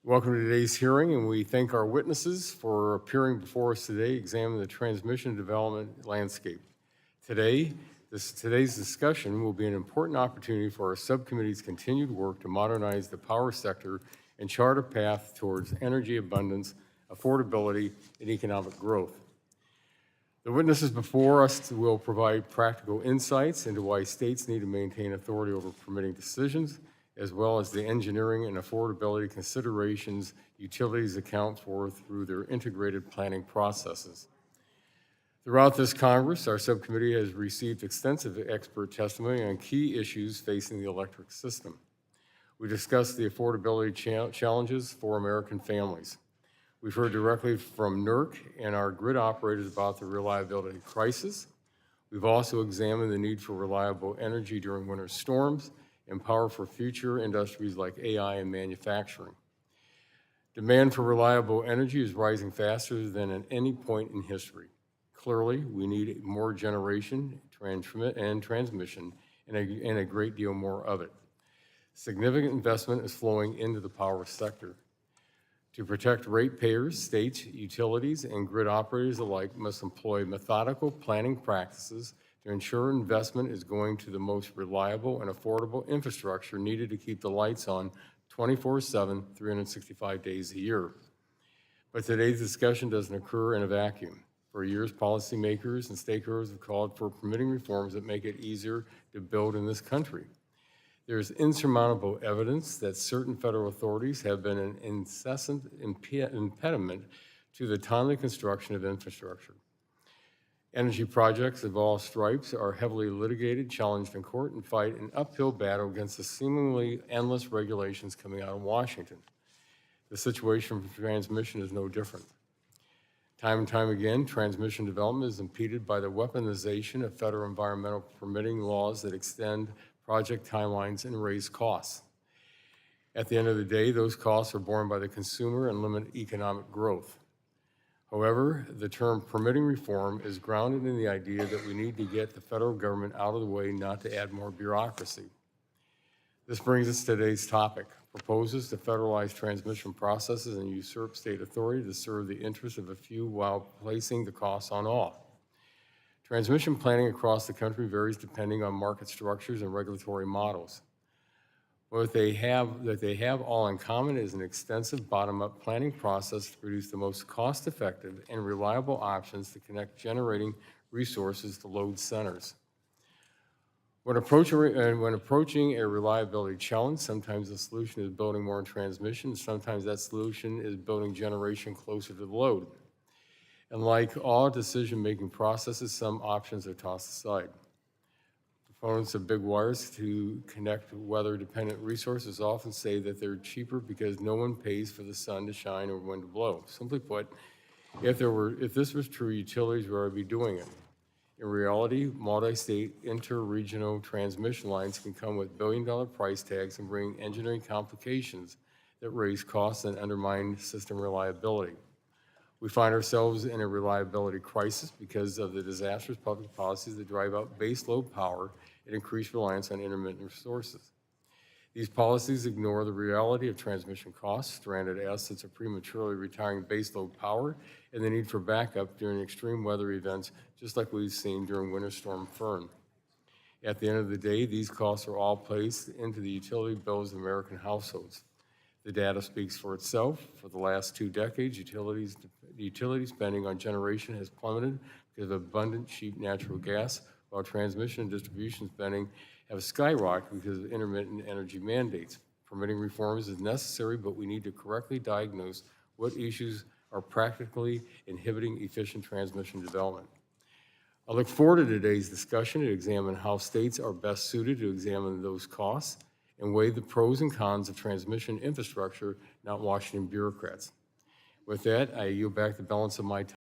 Welcome to today's hearing, and we thank our witnesses for appearing before us today, examining the transmission development landscape. Today's discussion will be an important opportunity for our subcommittee's continued work to modernize the power sector and chart a path towards energy abundance, affordability, and economic growth. The witnesses before us will provide practical insights into why states need to maintain authority over permitting decisions, as well as the engineering and affordability considerations utilities account for through their integrated planning processes. Throughout this Congress, our subcommittee has received extensive expert testimony on key issues facing the electric system. We discussed the affordability challenges for American families. We've heard directly from NERC and our grid operators about the reliability crisis. We've also examined the need for reliable energy during winter storms and power for future industries like AI and manufacturing. Demand for reliable energy is rising faster than at any point in history. Clearly, we need more generation, transmission, and a great deal more of it. Significant investment is flowing into the power sector. To protect ratepayers, states, utilities, and grid operators alike must employ methodical planning practices to ensure investment is going to the most reliable and affordable infrastructure needed to keep the lights on 24/7, 365 days a year. But today's discussion doesn't occur in a vacuum. For years, policymakers and stakeholders have called for permitting reforms that make it easier to build in this country. There's insurmountable evidence that certain federal authorities have been an incessant impediment to the timely construction of infrastructure. Energy projects of all stripes are heavily litigated, challenged in court, and fight an uphill battle against the seemingly endless regulations coming out of Washington. The situation for transmission is no different. Time and time again, transmission development is impeded by the weaponization of federal environmental permitting laws that extend project timelines and raise costs. At the end of the day, those costs are borne by the consumer and limit economic growth. However, the term permitting reform is grounded in the idea that we need to get the federal government out of the way, not to add more bureaucracy. This brings us to today's topic: proposals to federalize transmission processes and usurp state authority to serve the interests of a few while placing the costs on all. Transmission planning across the country varies depending on market structures and regulatory models. What they have all in common is an extensive bottom-up planning process to produce the most cost-effective and reliable options to connect generating resources to load centers. When approaching a reliability challenge, sometimes the solution is building more transmission, and sometimes that solution is building generation closer to the load. And like all decision-making processes, some options are tossed aside. Proponents of big wires to connect weather-dependent resources often say that they're cheaper because no one pays for the sun to shine or wind to blow. Simply put, if this was true, utilities would already be doing it. In reality, multi-state, inter-regional transmission lines can come with billion-dollar price tags and bring engineering complications that raise costs and undermine system reliability. We find ourselves in a reliability crisis because of the disastrous public policies that drive out base load power and increase reliance on intermittent sources. These policies ignore the reality of transmission costs, stranded assets are prematurely retiring base load power, and the need for backup during extreme weather events, just like we've seen during Winter Storm Fern. At the end of the day, these costs are all placed into the utility bills of American households. The data speaks for itself. For the last 2 decades, utility spending on generation has plummeted because of abundant, cheap natural gas, while transmission and distribution spending have skyrocketed because of intermittent energy mandates. Permitting reforms is necessary, but we need to correctly diagnose what issues are practically inhibiting efficient transmission development. I look forward to today's discussion to examine how states are best suited to examine those costs and weigh the pros and cons of transmission infrastructure, not Washington bureaucrats. With that, I yield back the balance of my time